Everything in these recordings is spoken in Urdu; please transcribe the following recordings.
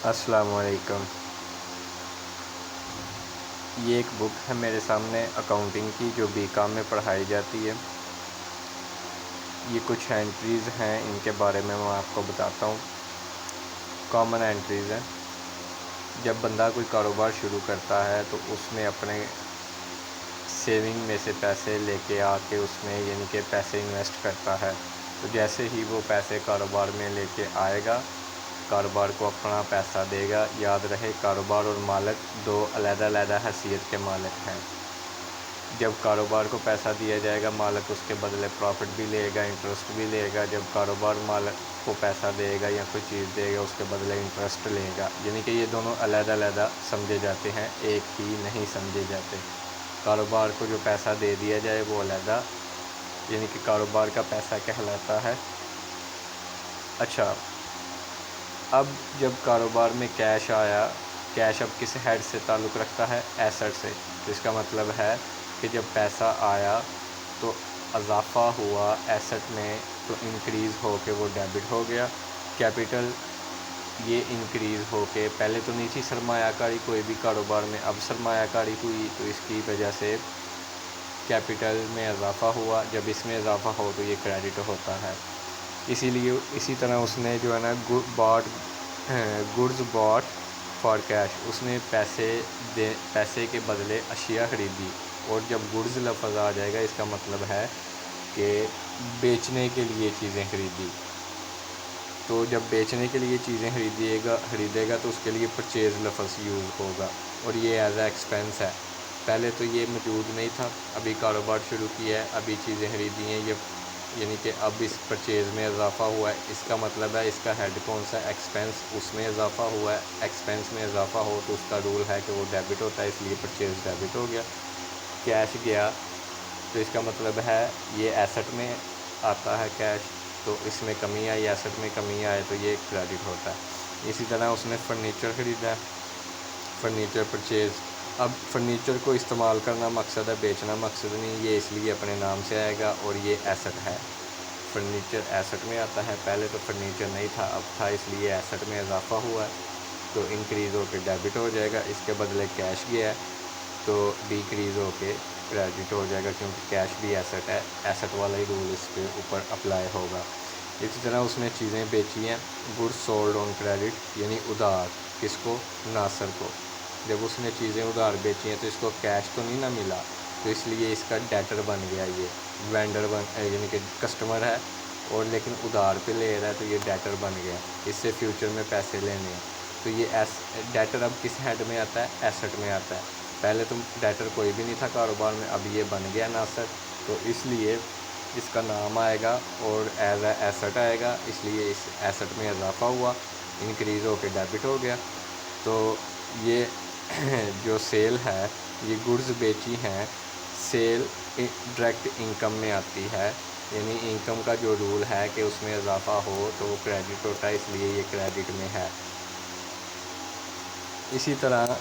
السلام علیکم۔ یہ ایک بک ہے میرے سامنے اکاؤنٹنگ کی، جو بی کام میں پڑھائی جاتی ہے۔ یہ کچھ انٹریز ہیں، ان کے بارے میں آپ کو بتاتا ہوں۔ کامن انٹریز ہیں۔ جب بندہ کوئی کاروبار شروع کرتا ہے تو اس میں اپنے سیونگ میں سے پیسے لے کے آ کے اس میں یعنی کہ پیسے انویسٹ کرتا ہے، تو جیسے ہی وہ پیسے کاروبار میں لے کے آئے گا، کاروبار کو اپنا پیسہ دے گا۔ یاد رہے، کاروبار اور مالک دو علیحدہ علیحدہ حیثیت کے مالک ہیں۔ جب کاروبار کو پیسہ دیا جائے گا، مالک اس کے بدلے پروفٹ بھی لے گا، انٹرسٹ بھی لے گا۔ جب کاروبار مالک کو پیسہ دے گا یا کوئی چیز دے گا، اس کے بدلے انٹرسٹ لے گا۔ یعنی کہ یہ دونوں علیحدہ علیحدہ سمجھے جاتے ہیں، ایک ہی نہیں سمجھے جاتے۔ کاروبار کو جو پیسہ دے دیا جائے وہ علیحدہ یعنی کہ کاروبار کا پیسہ کہلاتا ہے۔ اچھا، اب جب کاروبار میں کیش آیا، کیش اب کس ہیڈ سے تعلق رکھتا ہے؟ ایسٹ سے۔ تو اس کا مطلب ہے کہ جب پیسہ آیا تو اضافہ ہوا ایسٹ میں، تو انکریز ہو کے وہ ڈیبٹ ہو گیا۔ کیپٹل یہ انکریز ہو کے، پہلے تو نہیں تھی سرمایہ کاری کوئی بھی کاروبار میں، اب سرمایہ کاری ہوئی، تو اس کی وجہ سے کیپٹل میں اضافہ ہوا۔ جب اس میں اضافہ ہو تو یہ کریڈٹ ہوتا ہے۔ اسی طرح اس نے جو ہے نا گڈز باٹ فار کیش، اس نے پیسے کے بدلے اشیاء خریدی، اور جب گڈز لفظ آ جائے گا اس کا مطلب ہے کہ بیچنے کے لیے چیزیں خریدی۔ تو جب بیچنے کے لیے چیزیں خریدے گا تو اس کے لیے پرچیز لفظ یوز ہوگا، اور یہ ایز اے ایکسپینس ہے۔ پہلے تو یہ موجود نہیں تھا، ابھی کاروبار شروع کیا ہے، ابھی چیزیں خریدی ہیں، یعنی کہ اب اس پرچیز میں اضافہ ہوا ہے۔ اس کا مطلب ہے اس کا ہیڈ کون سا ہے؟ ایکسپینس، اس میں اضافہ ہوا ہے۔ ایکسپینس میں اضافہ ہو تو اس کا رول ہے کہ وہ ڈیبٹ ہوتا ہے، اس لیے پرچیز ڈیبٹ ہو گیا۔ کیش گیا تو اس کا مطلب ہے یہ ایسٹ میں آتا ہے کیش، تو اس میں کمی آئی، ایسٹ میں کمی آئے تو یہ کریڈٹ ہوتا ہے۔ اسی طرح اس نے فرنیچر خریدا ہے، فرنیچر پرچیز۔ اب فرنیچر کو استعمال کرنا مقصد ہے، بیچنا مقصد نہیں، یہ اس لیے اپنے نام سے آئے گا، اور یہ ایسٹ ہے۔ فرنیچر ایسٹ میں آتا ہے، پہلے تو فرنیچر نہیں تھا، اب تھا، اس لیے ایسٹ میں اضافہ ہوا ہے، تو انکریز ہو کے ڈیبٹ ہو جائے گا۔ اس کے بدلے کیش گیا ہے تو ڈیکریز ہو کے کریڈٹ ہو جائے گا، کیونکہ کیش بھی ایسٹ ہے، ایسٹ والا ہی رول اس کے اوپر اپلائی ہوگا۔ اسی طرح اس نے چیزیں بیچی ہیں، گڈز سولڈ آن کریڈٹ، یعنی ادھار۔ کس کو؟ ناصر کو۔ جب اس نے چیزیں ادھار بیچی ہیں تو اس کو کیش تو نہیں نہ ملا، تو اس لیے اس کا ڈیٹر بن گیا، یہ وینڈر یعنی کہ کسٹمر ہے، اور لیکن ادھار پہ لے رہا ہے تو یہ ڈیٹر بن گیا، اس سے فیوچر میں پیسے لینے ہیں۔ تو یہ ڈیٹر اب کس ہیڈ میں آتا ہے؟ ایسٹ میں آتا ہے۔ پہلے تو ڈیٹر کوئی بھی نہیں تھا کاروبار میں، اب یہ بن گیا ناصر، تو اس لیے اس کا نام آئے گا اور ایز اے ایسٹ آئے گا، اس لیے اس ایسٹ میں اضافہ ہوا، انکریز ہو کے ڈیبٹ ہو گیا۔ تو یہ جو سیل ہے، یہ گڈز بیچی ہیں، سیل ڈائریکٹ انکم میں آتی ہے، یعنی انکم کا جو رول ہے کہ اس میں اضافہ ہو تو وہ کریڈٹ ہوتا ہے، اس لیے یہ کریڈٹ میں ہے۔ اسی طرح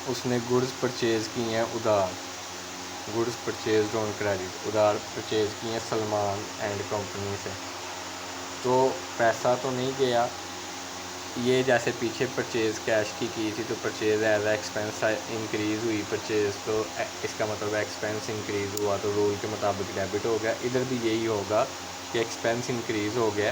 اس نے گڈز پرچیز کی ہیں ادھار، گڈز پرچیز آن کریڈٹ، ادھار پرچیز کی ہیں سلمان اینڈ کمپنی سے، تو پیسہ تو نہیں گیا، یہ جیسے پیچھے پرچیز کیش کی تھی تو purchase as a expense increase ہوئی پرچیز، تو اس کا مطلب ایکسپینس انکریز ہوا تو رول کے مطابق ڈیبٹ ہو گیا۔ ادھر بھی یہی ہوگا کہ ایکسپینس انکریز ہو گیا،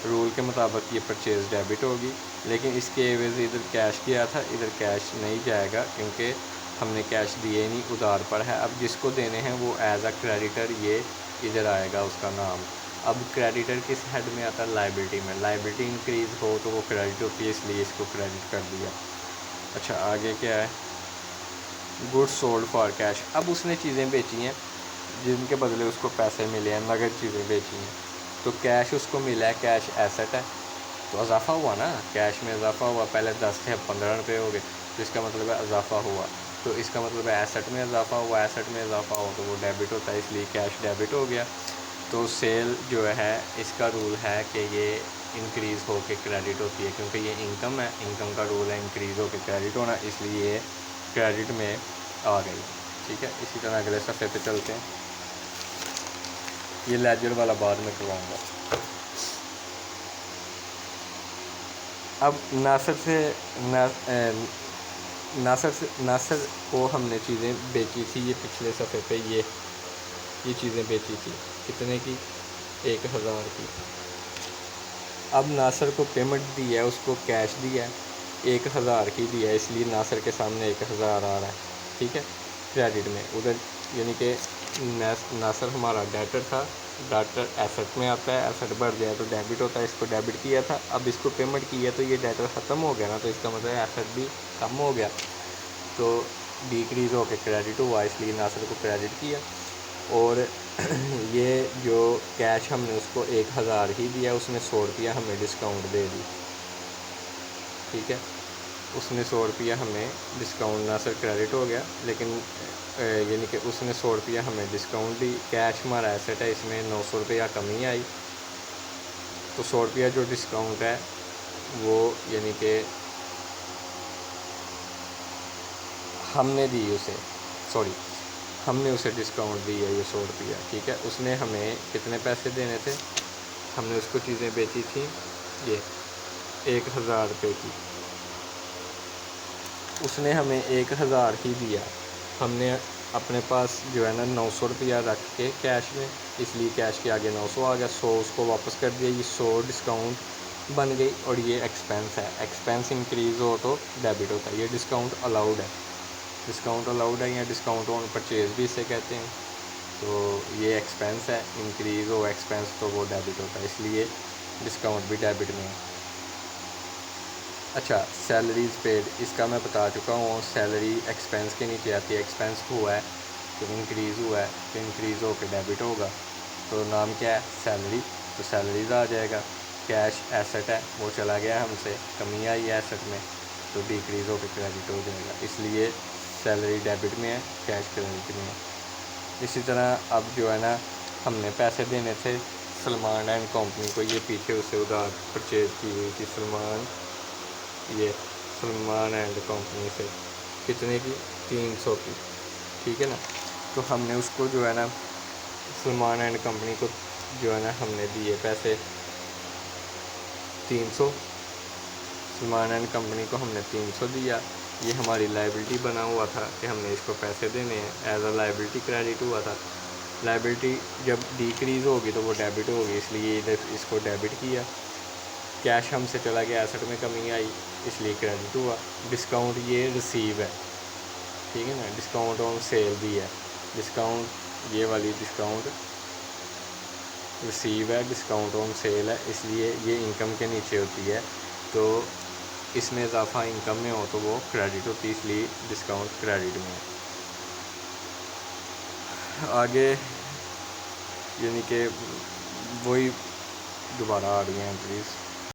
رول کے مطابق یہ پرچیز ڈیبٹ ہوگی، لیکن اس کے ایوز ادھر کیش کیا تھا، ادھر کیش نہیں جائے گا، کیونکہ ہم نے کیش دیے نہیں، ادھار پر ہے۔ اب جس کو دینے ہیں وہ ایز اے کریڈیٹر یہ ادھر آئے گا اس کا نام۔ اب کریڈیٹر کس ہیڈ میں آتا ہے؟ لائبلٹی میں۔ لائبلٹی انکریز ہو تو وہ کریڈٹ ہوتی ہے، اس لیے اس کو کریڈٹ کر دیا۔ اچھا، آگے کیا ہے؟ Good sold for cash. اب اس نے چیزیں بیچی ہیں جن کے بدلے اس کو پیسے ملے ہیں، نقد چیزیں بیچی ہیں، تو کیش اس کو ملا ہے، کیش ایسٹ ہے، تو اضافہ ہوا نا، کیش میں اضافہ ہوا، پہلے 10 تھے اب 15 روپے ہو گئے، تو اس کا مطلب ہے اضافہ ہوا، تو اس کا مطلب ہے ایسٹ میں اضافہ ہوا، ایسٹ میں اضافہ ہو تو وہ ڈیبٹ ہوتا ہے، اس لیے کیش ڈیبٹ ہو گیا۔ تو سیل جو ہے اس کا رول ہے کہ یہ انکریز ہو کے کریڈٹ ہوتی ہے، کیونکہ یہ انکم ہے، انکم کا رول ہے انکریز ہو کے کریڈٹ ہونا، اس لیے یہ کریڈٹ میں آ گئی۔ ٹھیک ہے، اسی طرح اگلے صفحے پہ چلتے ہیں، یہ لیجر والا بعد میں کرواؤں گا۔ اب ناصر کو ہم نے چیزیں بیچی تھی، یہ پچھلے صفحے پہ یہ چیزیں بیچی تھی کتنے کی؟ 1000 کی۔ اب ناصر کو پیمنٹ دی ہے، اس کو کیش دیا ہے 1000 کی دیا ہے، اس لیے ناصر کے سامنے 1000 آ رہا ہے، ٹھیک ہے، کریڈٹ میں ادھر، یعنی کہ ناصر ہمارا ڈیٹر تھا، ڈیٹر ایسٹ میں آتا ہے، ایسٹ بڑھ جائے تو ڈیبٹ ہوتا ہے، اس کو ڈیبٹ کیا تھا، اب اس کو پیمنٹ کی ہے تو یہ ڈیٹر ختم ہو گیا نا، تو اس کا مطلب ایسٹ بھی کم ہو گیا، تو ڈیکریز ہو کے کریڈٹ ہوا، اس لیے ناصر کو کریڈٹ کیا۔ اور یہ جو کیش ہم نے اس کو 1000 ہی دیا، اس نے 100 روپیہ ہمیں ڈسکاؤنٹ دے دی، ٹھیک ہے، اس نے 100 روپیہ ہمیں ڈسکاؤنٹ، ناصر کریڈٹ ہو گیا، لیکن یعنی کہ اس نے 100 روپیہ ہمیں ڈسکاؤنٹ دی، کیش ہمارا ایسٹ ہے، اس میں 900 روپیہ کمی آئی، تو 100 روپیہ جو ڈسکاؤنٹ ہے وہ یعنی کہ ہم نے دی اسے، ہم نے اسے ڈسکاؤنٹ دی ہے یہ 100 روپیہ، ٹھیک ہے، اس نے ہمیں کتنے پیسے دینے تھے؟ ہم نے اس کو چیزیں بیچی تھیں یہ 1000 روپے کی، اس نے ہمیں 1000 ہی دیا، ہم نے اپنے پاس جو ہے نا 900 روپیہ رکھ کے کیش میں، اس لیے کیش کے آگے 900 آ گیا، 100 اس کو واپس کر دیا، یہ 100 ڈسکاؤنٹ بن گئی، اور یہ ایکسپینس ہے، ایکسپینس انکریز ہو تو ڈیبٹ ہوتا ہے، یہ ڈسکاؤنٹ الاؤڈ ہے، ڈسکاؤنٹ الاؤڈ ہے یا ڈسکاؤنٹ آن پرچیز بھی اسے کہتے ہیں، تو یہ ایکسپینس ہے، انکریز ہو ایکسپینس تو وہ ڈیبٹ ہوتا ہے، اس لیے ڈسکاؤنٹ بھی ڈیبٹ میں ہے۔ اچھا، سیلریز پیڈ، اس کا میں بتا چکا ہوں، سیلری ایکسپینس کے نیچے آتی ہے، ایکسپینس ہوا ہے تو انکریز ہوا ہے تو انکریز ہو کے ڈیبٹ ہوگا، تو نام کیا ہے؟ سیلری، تو سیلریز آ جائے گا، کیش ایسٹ ہے وہ چلا گیا ہم سے، کمی آئی ہے ایسٹ میں تو ڈیکریز ہو کے کریڈٹ ہو جائے گا، اس لیے سیلری ڈیبٹ میں ہے، کیش کریڈٹ میں ہے۔ اسی طرح اب جو ہے نا ہم نے پیسے دینے تھے سلمان اینڈ کمپنی کو، یہ پیچھے اسے ادھار پرچیز کی ہوئی تھی سلمان اینڈ کمپنی سے، کتنے کی؟ 300 کی، ٹھیک ہے نا، تو ہم نے اس کو جو ہے نا سلمان اینڈ کمپنی کو جو ہے نا ہم نے دیے پیسے 300، سلمان اینڈ کمپنی کو ہم نے 300 دیا، یہ ہماری لائبلٹی بنا ہوا تھا کہ ہم نے اس کو پیسے دینے ہیں، ایز اے لائبلٹی کریڈٹ ہوا تھا، لائبلٹی جب ڈیکریز ہوگی تو وہ ڈیبٹ ہوگی، اس لیے ادھر اس کو ڈیبٹ کیا، کیش ہم سے چلا گیا، ایسٹ میں کمی آئی اس لیے کریڈٹ ہوا، ڈسکاؤنٹ یہ ریسیو ہے، ٹھیک ہے نا، ڈسکاؤنٹ آن سیل بھی ہے، ڈسکاؤنٹ یہ والی ڈسکاؤنٹ ریسیو ہے، ڈسکاؤنٹ آن سیل ہے، اس لیے یہ انکم کے نیچے ہوتی ہے، تو اس میں اضافہ انکم میں ہو تو وہ کریڈٹ ہوتی ہے، اس لیے ڈسکاؤنٹ کریڈٹ میں ہے۔ آگے یعنی کہ وہی دوبارہ آ رہی ہیں پلیز،